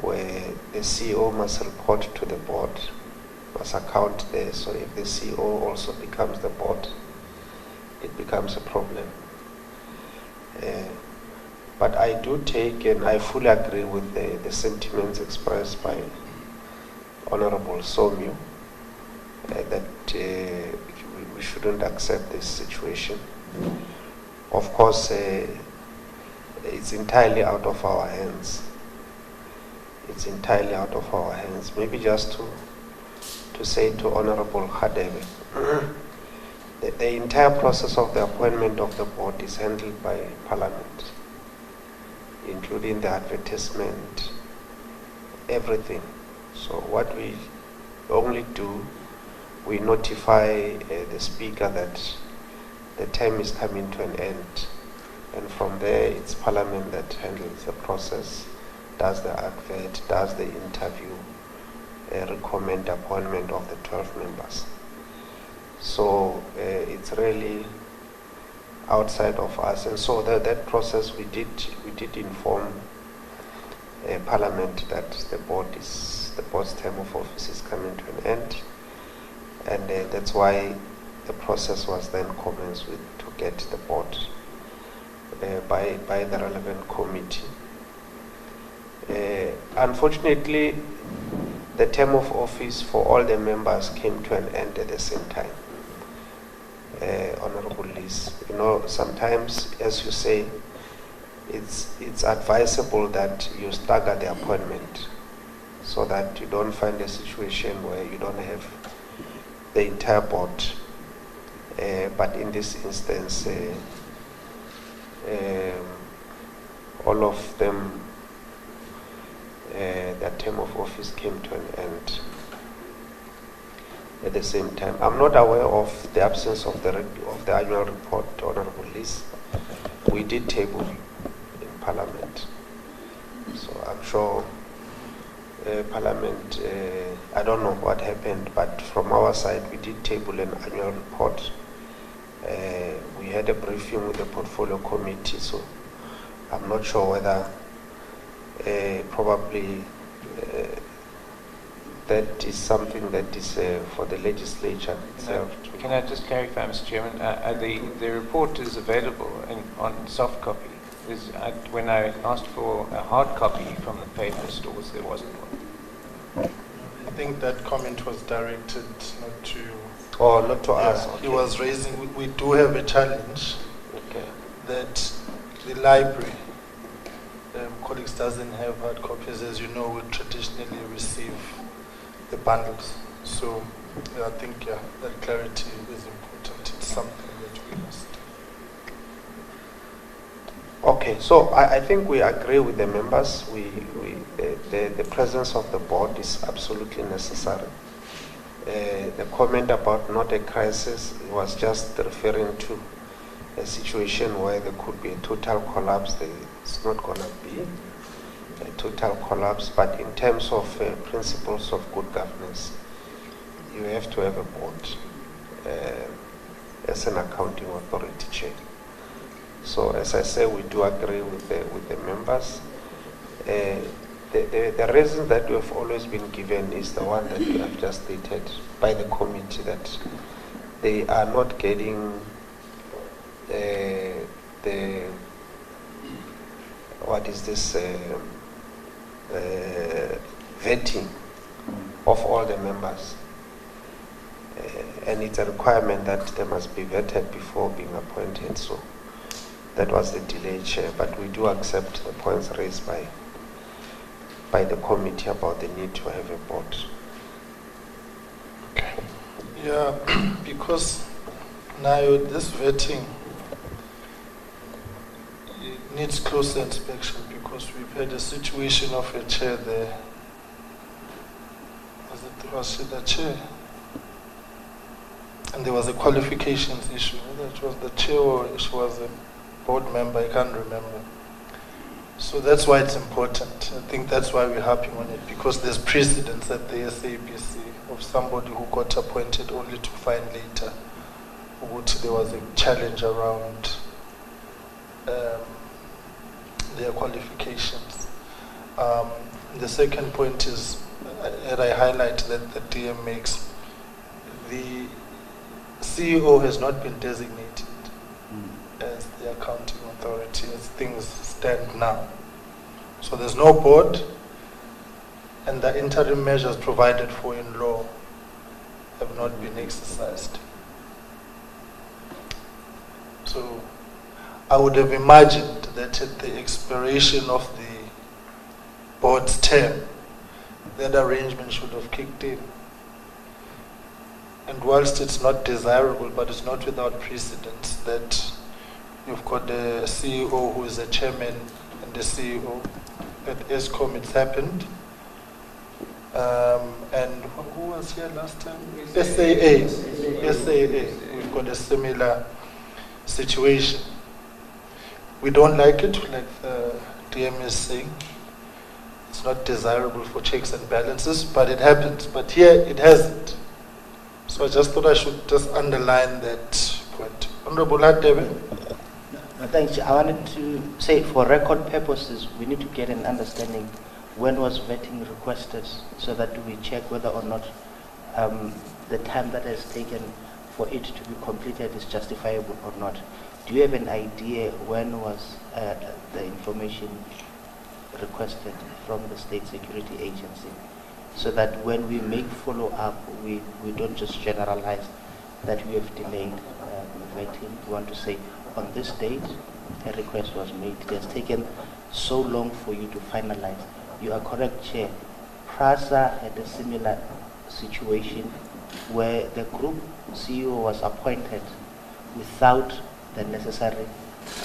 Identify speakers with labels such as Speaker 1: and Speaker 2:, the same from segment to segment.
Speaker 1: where the CEO must report to the board, must account there. So if the CEO also becomes the board, it becomes a problem. But I do take, and I fully agree with the sentiments expressed by Honorable Somyu, that we shouldn't accept this situation. Of course, it's entirely out of our hands. It's entirely out of our hands. Maybe just to say to Honorable Khadebe, the entire process of the appointment of the board is handled by Parliament, including the advertisement, everything. So what we only do, we notify the Speaker that the term is coming to an end. And from there, it's Parliament that handles the process, does the advert, does the interview, recommend appointment of the 12 members. So it's really outside of us. And so that process, we did inform Parliament that the board's term of office is coming to an end. And that's why the process was then commenced with to get the board by the relevant committee. Unfortunately, the term of office for all the members came to an end at the same time. Honorable Liz, sometimes, as you say, it's advisable that you stagger the appointment so that you don't find a situation where you don't have the entire board. But in this instance, all of them, their term of office came to an end at the same time. I'm not aware of the absence of the annual report, Honorable Liz. We did table in Parliament. So I'm sure Parliament, I don't know what happened, but from our side, we did table an annual report. We had a briefing with the portfolio committee, so I'm not sure whether probably that is something that is for the legislature itself.
Speaker 2: Can I just clarify, Mr. Chairman? The report is available on soft copy. When I asked for a hard copy from the paper stores, there wasn't one.
Speaker 3: I think that comment was directed not to you.
Speaker 1: Oh, not to us.
Speaker 3: Yeah,
Speaker 1: okay.
Speaker 3: He was raising, we do have a challenge that the library, colleagues doesn't have hard copies. As you know, we traditionally receive the bundles. So I think that clarity is important. It's something that we must.
Speaker 1: Okay, so I think we agree with the members. The presence of the board is absolutely necessary. The comment about not a crisis was just referring to a situation where there could be a total collapse. It's not going to be a total collapse, but in terms of principles of good governance, you have to have a board as an accounting authority chair. So as I say, we do agree with the members. The reason that we have always been given is the one that we have just stated by the committee, that they are not getting vetting of all the members. And it's a requirement that they must be vetted before being appointed. So that was the delay, Chair. But we do accept the points raised by the committee about the need to have a board.
Speaker 3: Okay. Yeah, because now this vetting, it needs closer inspection, because we've had a situation of a chair there. Was she the chair? And there was a qualifications issue. Whether it was the chair or she was a board member, I can't remember. So that's why it's important. I think that's why we're harping on it, because there's precedence at the SABC of somebody who got appointed only to find later which there was a challenge around their qualifications. The second point is, that I highlight that the DM makes, the CEO has not been designated as the accounting authority as things stand now. So there's no board, and the interim measures provided for in law have not been exercised. So I would have imagined that at the expiration of the board's term, that arrangement should have kicked in. And whilst it's not desirable, but it's not without precedence that you've got a CEO who is a chairman and a CEO. At ESCOM it's happened. And who was here last time? SAA. We've got a similar situation. We don't like it, like the DM is saying. It's not desirable for checks and balances, but it happens. But here it hasn't. So I just thought I should just underline that point. Honorable Hadebe.
Speaker 4: No, thanks. I wanted to say, for record purposes, we need to get an understanding when was vetting requested, so that we check whether or not the time that has taken for it to be completed is justifiable or not. Do you have an idea when was the information requested from the State Security Agency, so that when we make follow-up, we don't just generalize that we have delayed vetting? We want to say, on this date, a request was made. It has taken so long for you to finalize. You are correct, Chair. PRASA had a similar situation where the group CEO was appointed without the necessary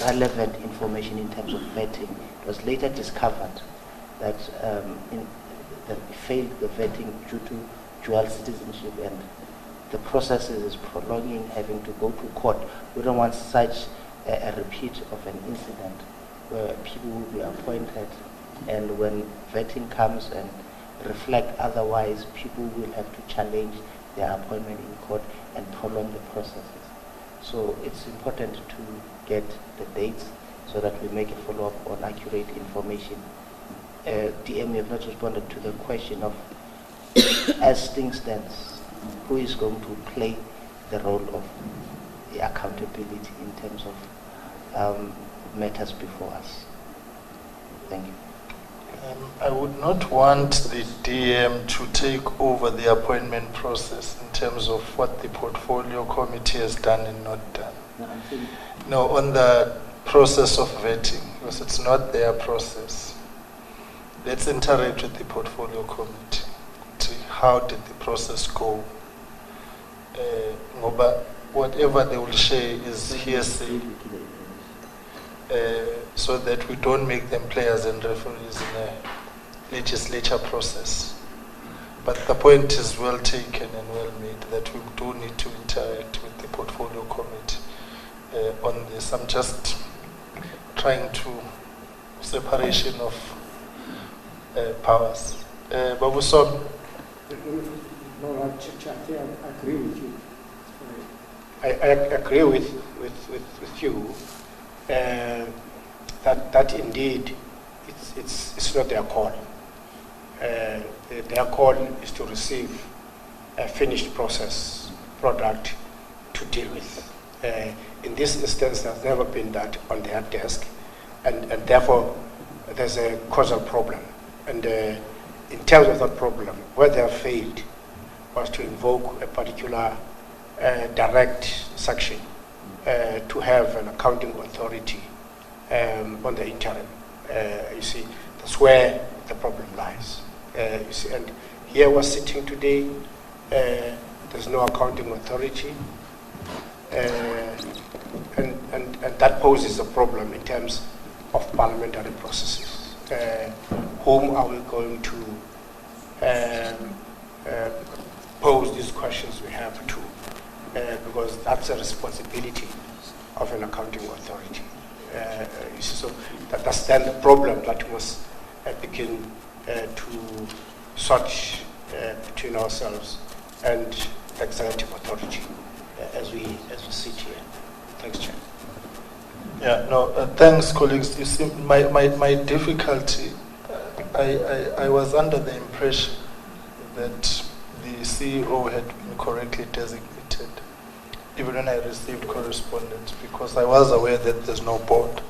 Speaker 4: relevant information in terms of vetting. It was later discovered that that we failed the vetting due to dual citizenship, and the process is prolonging, having to go to court. We don't want such a repeat of an incident where people will be appointed, and when vetting comes and reflect otherwise, people will have to challenge their appointment in court and prolong the processes. So it's important to get the dates so that we make a follow-up on accurate information. DM, you have not responded to the question of, as things stand, who is going to play the role of the accountability in terms of matters before us. Thank you.
Speaker 3: I would not want the DM to take over the appointment process in terms of what the portfolio committee has done and not done. No, on the process of vetting, because it's not their process. Let's interact with the portfolio committee. See, how did the process go? Whatever they will share is hearsay, so that we don't make them players and referees in a legislature process. But the point is well taken and well made that we do need to interact with the portfolio committee on this. I'm just trying to separation of powers. Babu Son.
Speaker 5: No, I agree with you.
Speaker 6: I agree with you that indeed it's not their call. Their call is to receive a finished product to deal with. In this instance, there's never been that on their desk, and therefore there's a causal problem. And in terms of that problem, where they have failed was to invoke a particular direct sanction to have an accounting authority on the interim. You see, that's where the problem lies. You see, and here we're sitting today, there's no accounting authority, and that poses a problem in terms of parliamentary processes. Whom are we going to pose these questions we have to? Because that's a responsibility of an accounting authority. You see, so that's then the problem that must begin to sort between ourselves and the executive authority as we sit here. Thanks, Chair.
Speaker 3: Yeah, no, thanks, colleagues. You see, my difficulty I was under the impression that the CEO had been correctly designated, even when I received correspondence, because I was aware that there's no board.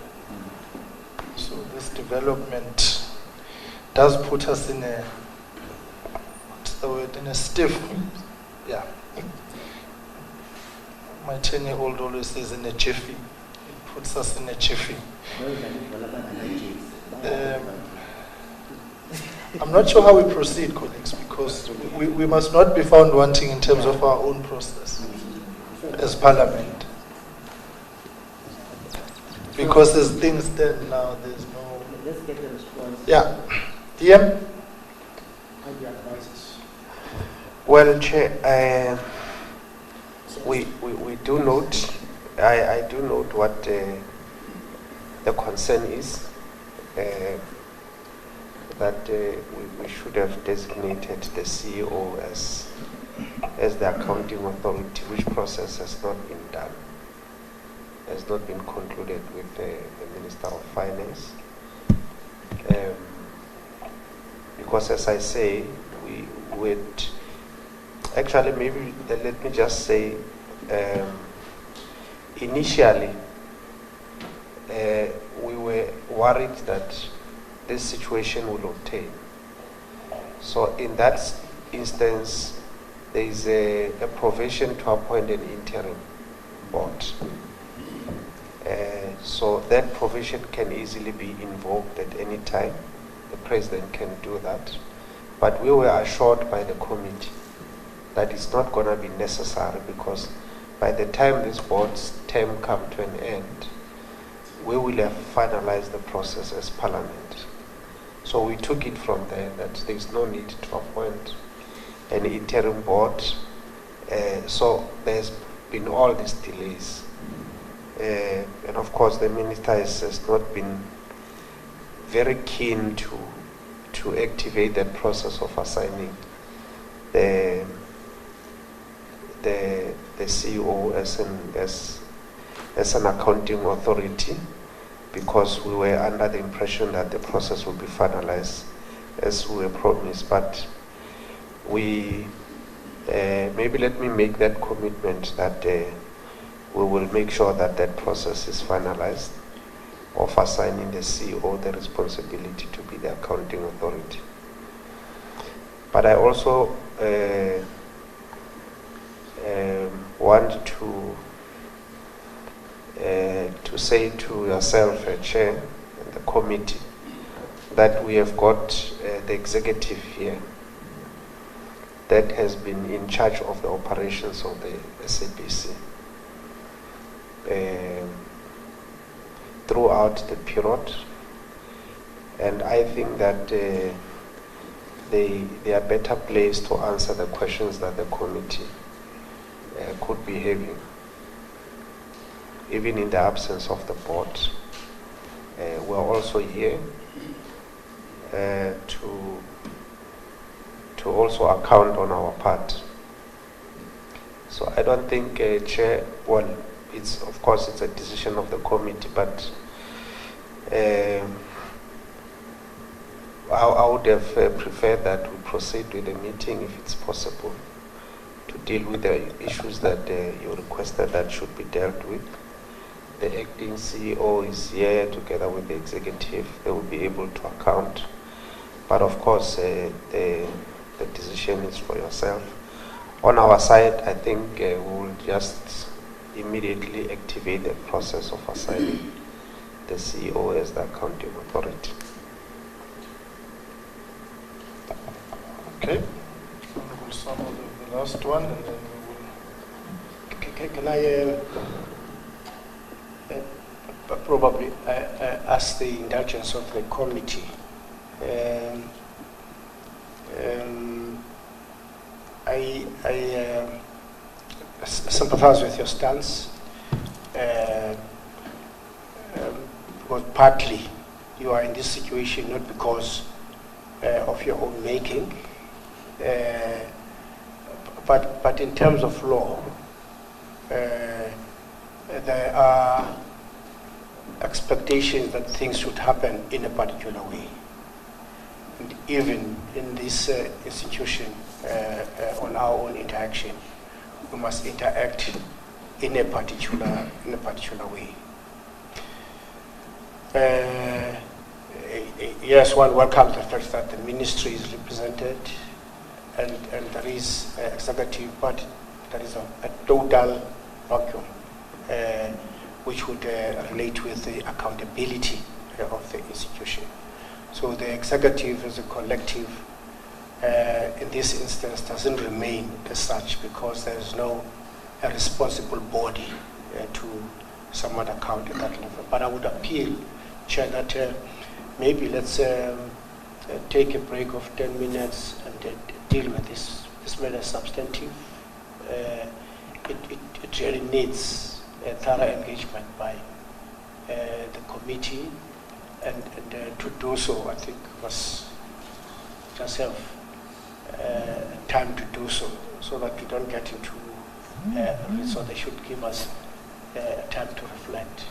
Speaker 3: So this development does put us in a, what's the word, in a stiff, yeah. My 10-year-old always says in a jiffy. It puts us in a jiffy. I'm not sure how we proceed, colleagues, because we must not be found wanting in terms of our own process as Parliament. Because as things stand now, there's no...
Speaker 4: Let's get the response.
Speaker 3: Yeah. DM?
Speaker 1: Well, Chair, we do note, I do note what the concern is, that we should have designated the CEO as the accounting authority, which process has not been done, has not been concluded with the Minister of Finance. Because as I say, we would, actually maybe let me just say, initially we were worried that this situation will obtain. So in that instance, there is a provision to appoint an interim board. So that provision can easily be invoked at any time. The President can do that. But we were assured by the committee that it's not going to be necessary, because by the time this board's term come to an end, we will have finalized the process as Parliament. So we took it from there that there is no need to appoint an interim board. So there's been all these delays. And of course the Minister has not been very keen to activate that process of assigning the CEO as an accounting authority, because we were under the impression that the process would be finalized as we were promised. But we, maybe let me make that commitment that we will make sure that that process is finalized, of assigning the CEO the responsibility to be the accounting authority. But I also want to say to yourself, Chair, and the committee, that we have got the executive here that has been in charge of the operations of the SABC throughout the period, and I think that they are better placed to answer the questions that the committee could be having, even in the absence of the board. We are also here to also account on our part. So I don't think, Chair, well, it's of course it's a decision of the committee, but I would have preferred that we proceed with the meeting if it's possible, to deal with the issues that you requested that should be dealt with. The acting CEO is here together with the executive. They will be able to account. But of course, the decision is for yourself. On our side, I think we will just immediately activate the process of assigning the CEO as the accounting authority.
Speaker 3: Okay. We'll sum up the last one, and then we will...
Speaker 6: Can I probably ask the indulgence of the committee? I sympathize with your stance, because partly you are in this situation not because of your own making, but in terms of law, there are expectations that things should happen in a particular way. And even in this institution, on our own interaction, we must interact in a particular way. Yes, one welcomes the fact that the ministry is represented, and there is executive, but there is a total vacuum which would relate with the accountability of the institution. So the executive as a collective in this instance doesn't remain as such, because there is no responsible body to somewhat account at that level. But I would appeal, Chair, that maybe let's take a break of 10 minutes and deal with this matter substantive. It really needs a thorough engagement by the committee, and to do so, I think, must just have time to do so that we don't get into so they should give us time to reflect.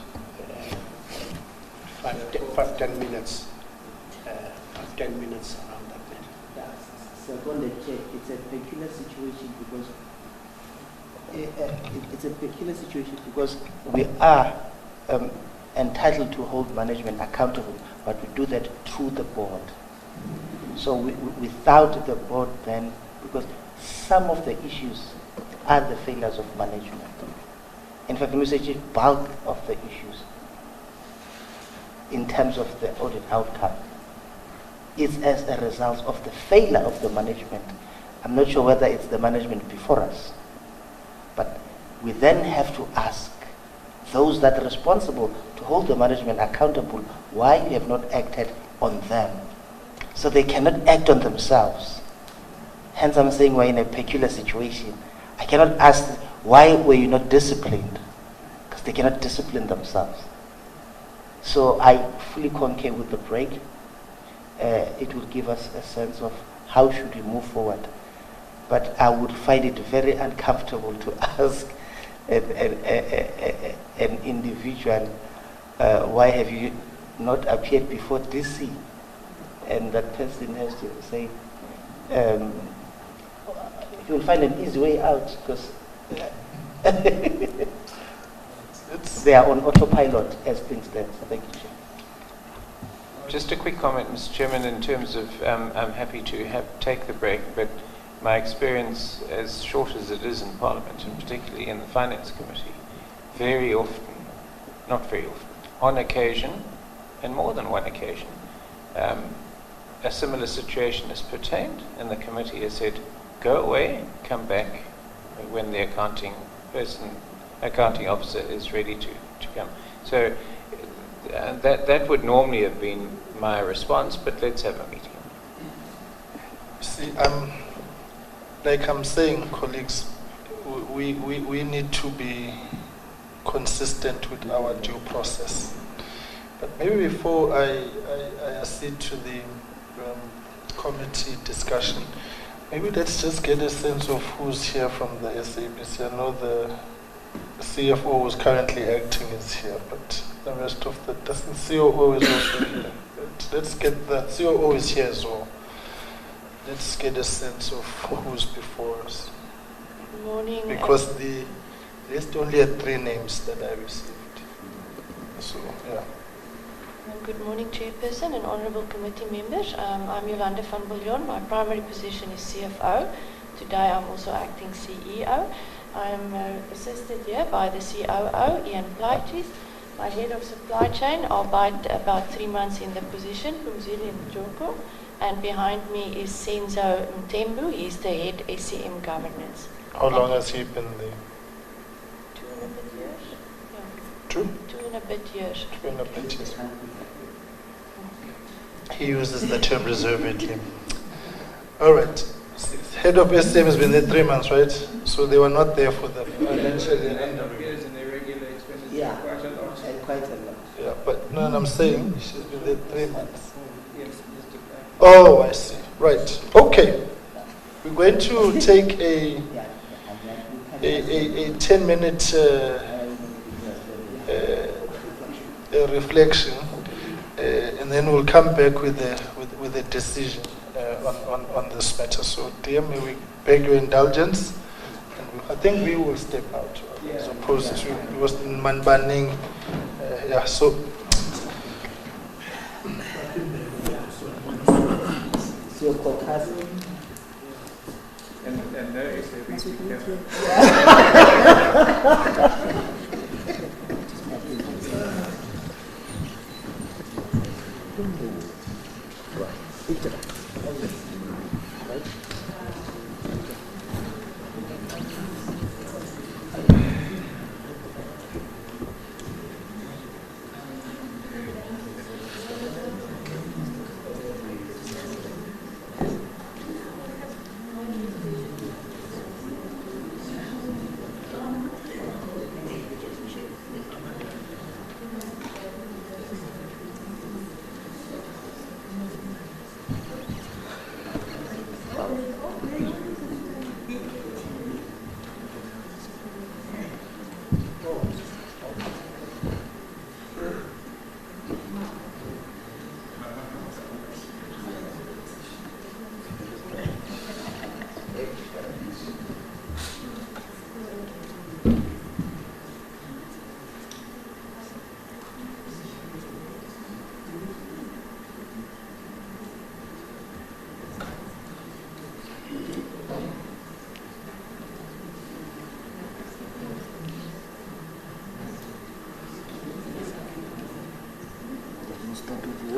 Speaker 6: 10 minutes, 10 minutes around that matter.
Speaker 4: Second, it's a peculiar situation because we are entitled to hold management accountable, but we do that through the board. So without the board, then, because some of the issues are the failures of management. In fact, let me say the bulk of the issues in terms of the audit outcome is as a result of the failure of the management. I'm not sure whether it's the management before us, but we then have to ask those that are responsible to hold the management accountable why you have not acted on them. So they cannot act on themselves. Hence I'm saying we're in a peculiar situation. I cannot ask why were you not disciplined, because they cannot discipline themselves. So I fully concur with the break. It will give us a sense of how should we move forward. But I would find it very uncomfortable to ask an individual, why have you not appeared before DC? And that person has to say, you will find an easy way out, because they are on autopilot as things stand. Thank you, Chair.
Speaker 2: Just a quick comment, Mr. Chairman, in terms of I'm happy to take the break, but my experience, as short as it is in Parliament, and particularly in the Finance Committee, very often, not very often, on occasion, and more than one occasion, a similar situation is pertained, and the committee has said, go away, come back when the accounting officer is ready to come. So that would normally have been my response, but let's have a meeting.
Speaker 3: See, like I'm saying, colleagues, we need to be consistent with our due process. But maybe before I accede to the committee discussion, maybe let's just get a sense of who's here from the SABC. I know the CFO who's currently acting is here, but the rest of the COO is also here. Let's get the COO is here as well. Let's get a sense of who's before us.
Speaker 7: Good morning.
Speaker 3: Because the list only had 3 names that I received. So, yeah.
Speaker 7: Good morning, Chairperson and Honourable Committee members. I'm Yolanda van Biljon. My primary position is CFO. Today I'm also acting CEO. I'm assisted here by the COO, Ian Pleitis, my head of supply chain, albeit about 3 months in the position, Kumzili Njoko, and behind me is Senzo Mtembu. He's the head SCM governance.
Speaker 3: How long has he been there?
Speaker 7: 2 and a bit years. Yeah.
Speaker 3: 2?
Speaker 7: 2 and a bit years.
Speaker 3: 2 and a bit years. He uses the term reservedly. All right. Head of SCM has been there 3 months, right? So they were not there for the financial year.
Speaker 5: Appears in the regular expenditure
Speaker 4: Yeah,
Speaker 5: quite a lot.
Speaker 4: quite a lot.
Speaker 3: Yeah, but no, I'm saying she's been there 3 months.
Speaker 5: Yes, Mr. Clark.
Speaker 3: Oh, I see. Right. Okay. We're going to take a 10-minute reflection, and then we'll come back with a decision on this matter. So, dear, may we beg your indulgence? And I think we will step out as opposed to it was in Manbaning. Yeah, so.
Speaker 2: And no SABC camera.
Speaker 8: Okay.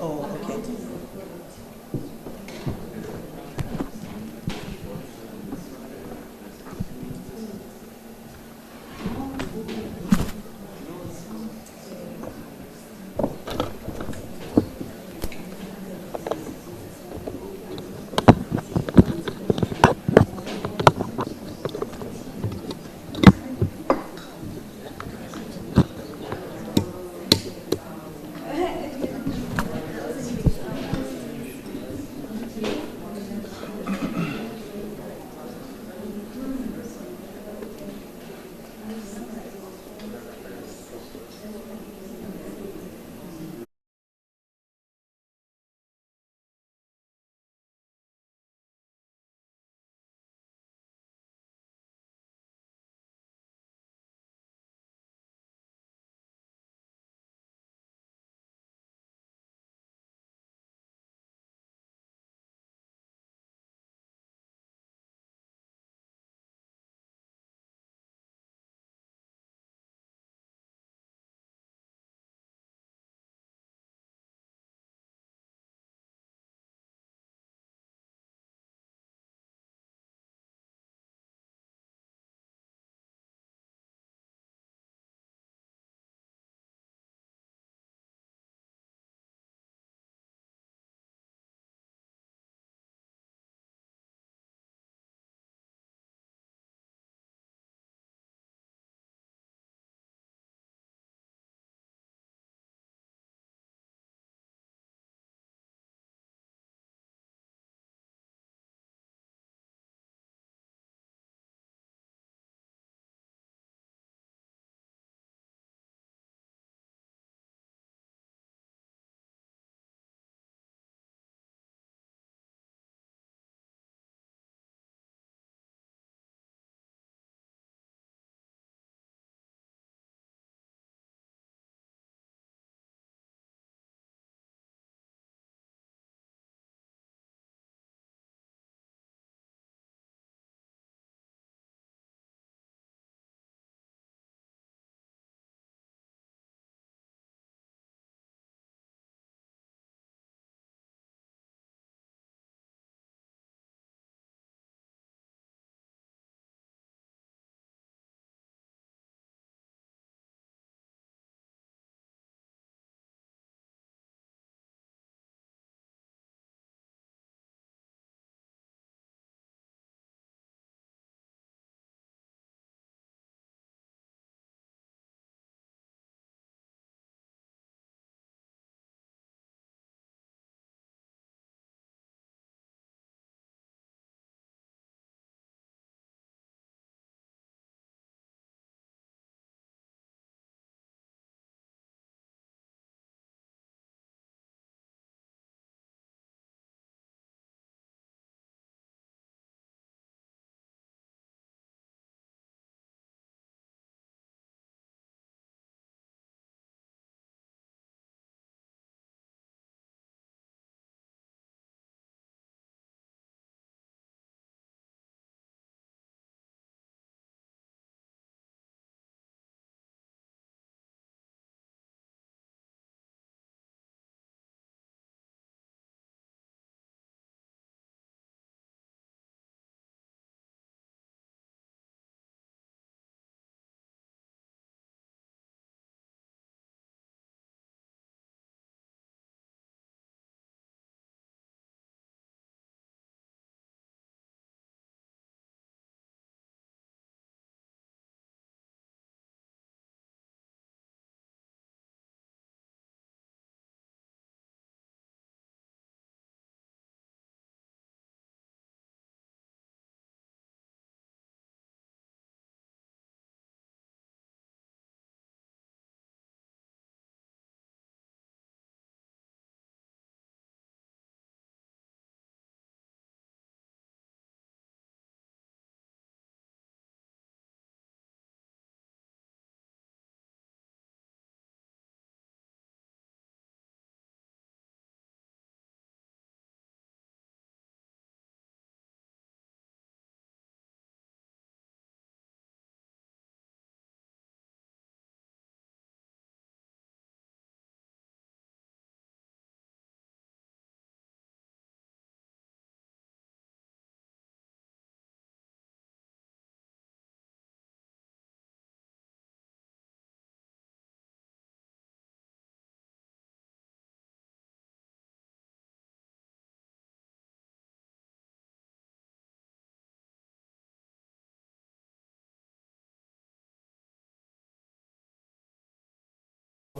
Speaker 8: Oh, okay.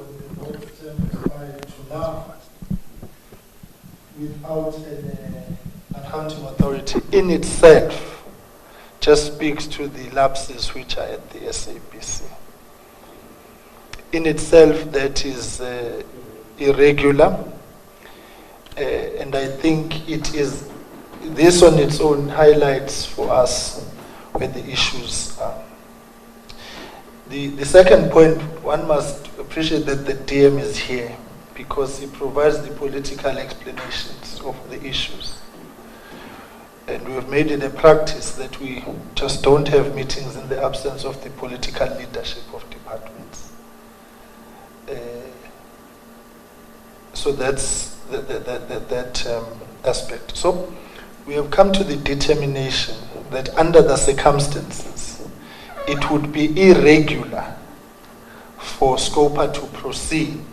Speaker 3: the board term expired to now without an accounting authority in itself just speaks to the lapses which are at the SABC. In itself, that is irregular, and I think it is, this on its own highlights for us where the issues are. The second point, one must appreciate that the DM is here because he provides the political explanations of the issues. And we have made it a practice that we just don't have meetings in the absence of the political leadership of departments. So that's that aspect. So we have come to the determination that under the circumstances, it would be irregular for SCOPA to proceed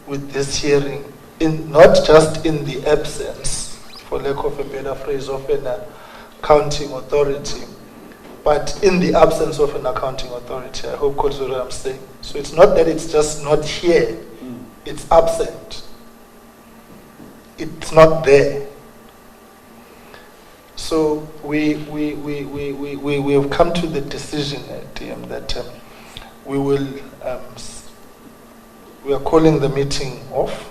Speaker 3: with this hearing, not just in the absence, for lack of a better phrase, of an accounting authority, but in the absence of an accounting authority. I hope that's what I'm saying. So it's not that it's just not here, it's absent. It's not there. So we have come to the decision at DM that we will we are calling the meeting off.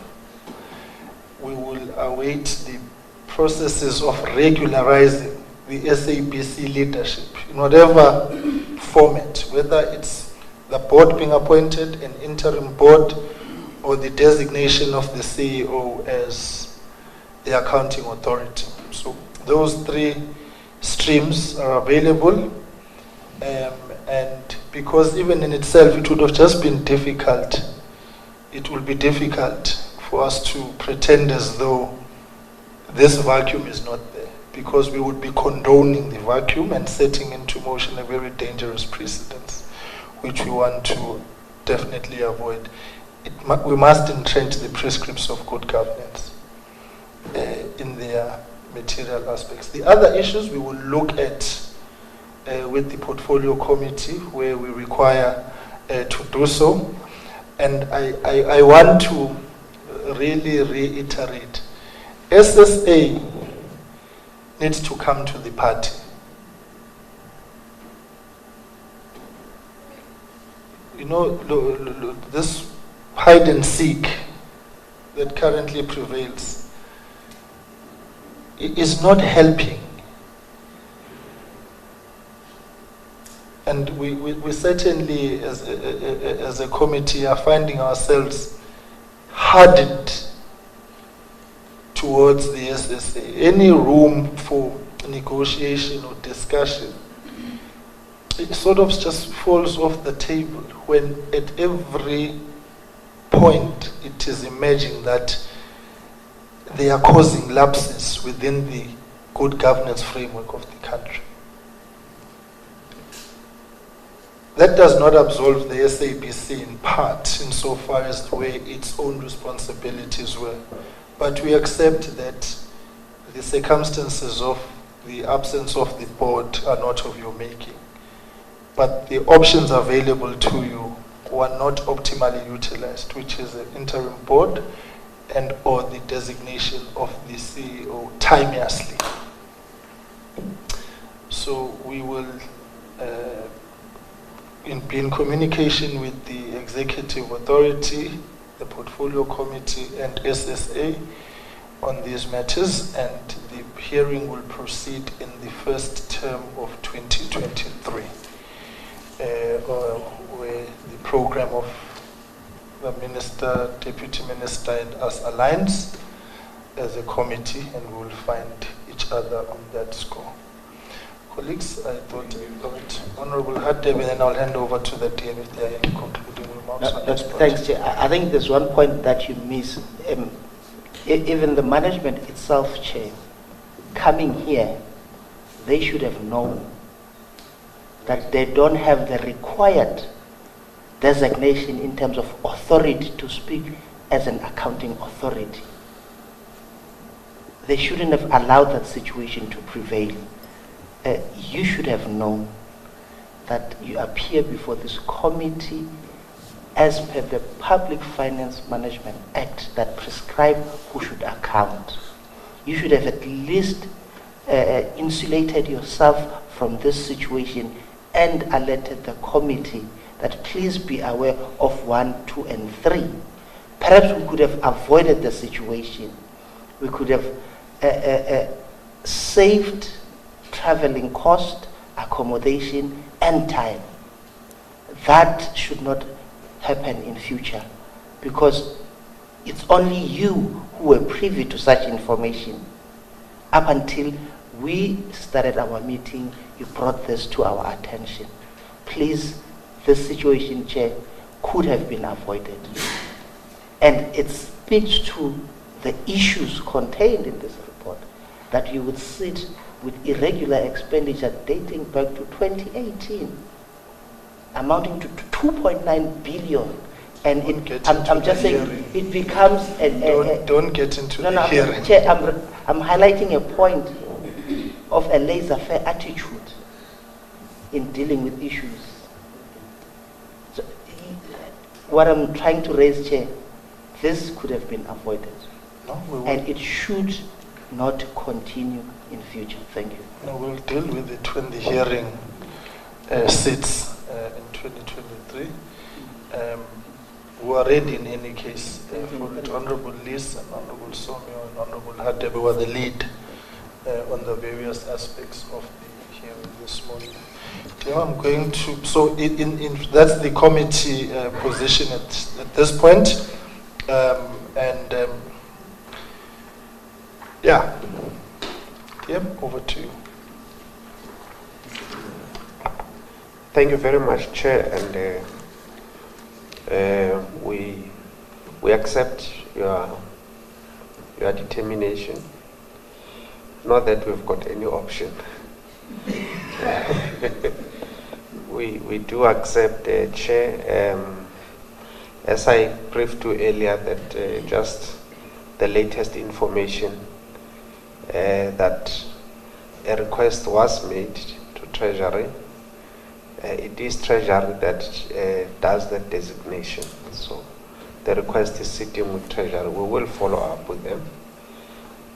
Speaker 3: We will await the processes of regularizing the SABC leadership in whatever format, whether it's the board being appointed, an interim board, or the designation of the CEO as the accounting authority. So those three streams are available, and because even in itself it would have just been difficult, it will be difficult for us to pretend as though this vacuum is not there, because we would be condoning the vacuum and setting into motion a very dangerous precedent, which we want to definitely avoid. We must entrench the prescripts of good governance in their material aspects. The other issues we will look at with the portfolio committee, where we require to do so. And I want to really reiterate, SSA needs to come to the party. You know, this hide and seek that currently prevails is not helping. And we certainly, as a committee, are finding ourselves hardened towards the SSA. Any room for negotiation or discussion, it sort of just falls off the table when at every point it is emerging that they are causing lapses within the good governance framework of the country. That does not absolve the SABC in part, insofar as the way its own responsibilities were. But we accept that the circumstances of the absence of the board are not of your making. But the options available to you were not optimally utilized, which is an interim board and or the designation of the CEO timeously. So we will be in communication with the executive authority, the portfolio committee, and SSA on these matters, and the hearing will proceed in the first term of 2023, where the program of the minister, deputy minister, and us aligns as a committee, and we will find each other on that score. Colleagues, I thought Honorable Hadeb, and then I'll hand over to the DM if there are any concluding remarks on this project.
Speaker 4: Thanks, Chair. I think there's one point that you miss. Even the management itself, Chair, coming here, they should have known that they don't have the required designation in terms of authority to speak as an accounting authority. They shouldn't have allowed that situation to prevail. You should have known that you appear before this committee as per the Public Finance Management Act that prescribe who should account. You should have at least insulated yourself from this situation and alerted the committee that please be aware of 1, 2, and 3. Perhaps we could have avoided the situation. We could have saved traveling cost, accommodation, and time. That should not happen in future, because it's only you who were privy to such information. Up until we started our meeting, you brought this to our attention. Please, this situation, Chair, could have been avoided. And it speaks to the issues contained in this report, that you would sit with irregular expenditure dating back to 2018, amounting to 2.9 billion. And I'm just saying, it becomes
Speaker 3: don't get into the hearing.
Speaker 4: Chair, I'm highlighting a point of a laissez-faire attitude in dealing with issues. So, what I'm trying to raise, Chair, this could have been avoided.
Speaker 3: No,
Speaker 4: and it should not continue in future. Thank you.
Speaker 3: No, we'll deal with it when the hearing sits in 2023. We are ready in any case for it. Honorable Liz and Honorable Somio and Honorable Hadebe were the lead on the various aspects of the hearing this morning. I'm going to, so that's the committee position at this point. Yeah, over to you.
Speaker 1: Thank you very much, Chair, and we accept your determination. Not that we've got any option. we do accept, Chair, as I briefed you earlier, that just the latest information that a request was made to Treasury. It is Treasury that does the designation. So the request is sitting with Treasury. We will follow up with them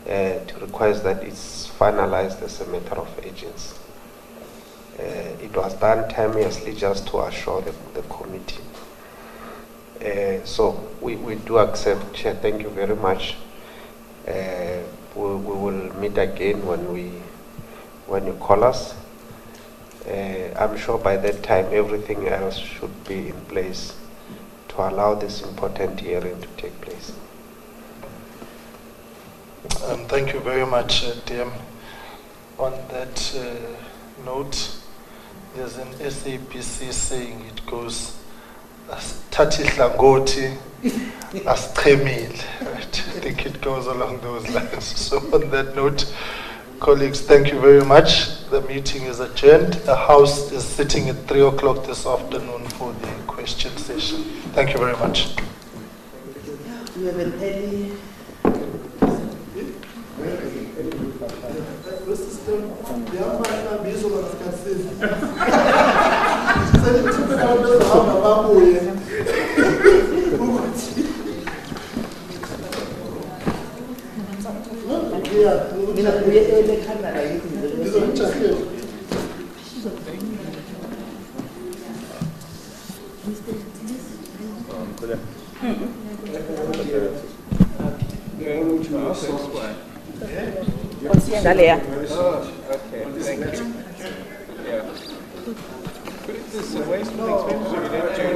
Speaker 1: to request that it's finalized as a matter of urgency. It was done timeously just to assure the committee. So we do accept, Chair. Thank you very much. We will meet again when you call us. I'm sure by that time everything else should be in place to allow this important hearing to take place.
Speaker 3: Thank you very much, DM. On that note, there's an SABC saying, it goes Tati Hlangoti Astremil. I think it goes along those lines. So on that note, colleagues, thank you very much. The meeting is adjourned. The House is sitting at 3 o'clock this afternoon for the question session. Thank you very much.
Speaker 4: We have an early...
Speaker 2: Okay, thank you. Yeah. But it's just a wasteful expenditure.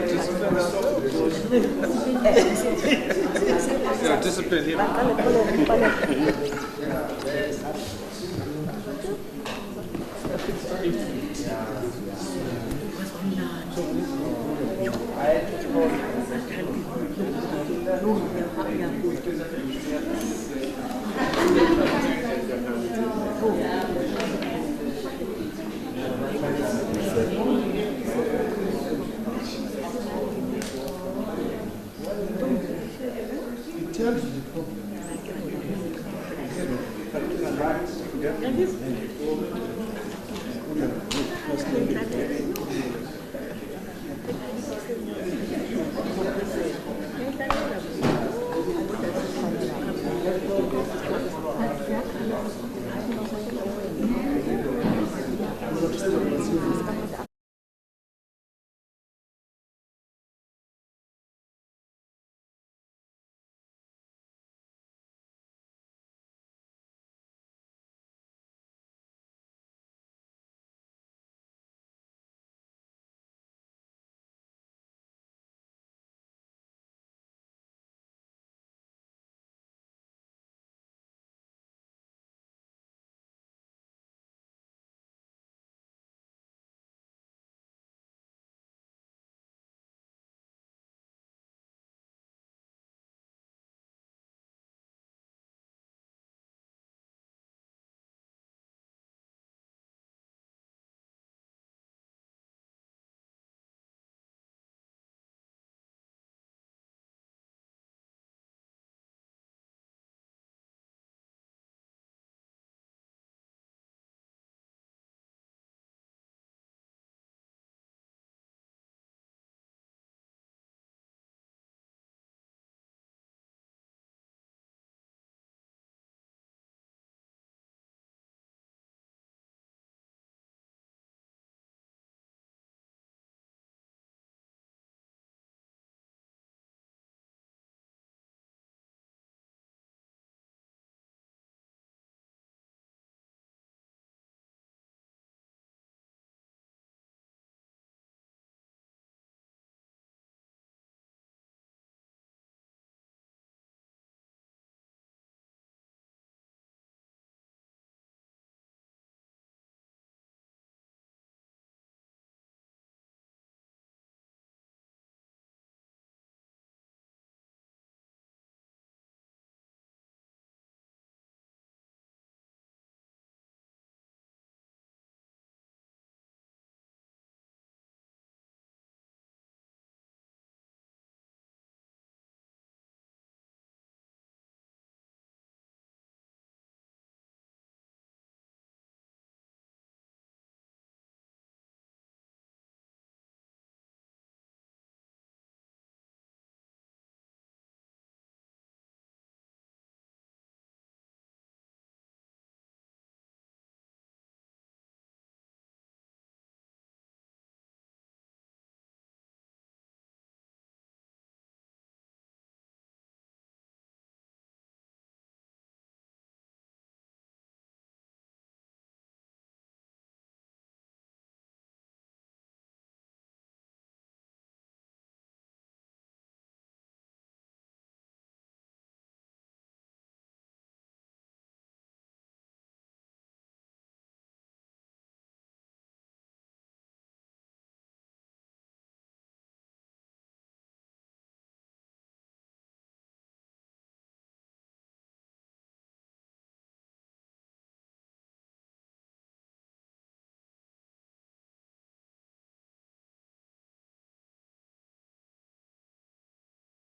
Speaker 2: Discipline him.
Speaker 8: It tells you.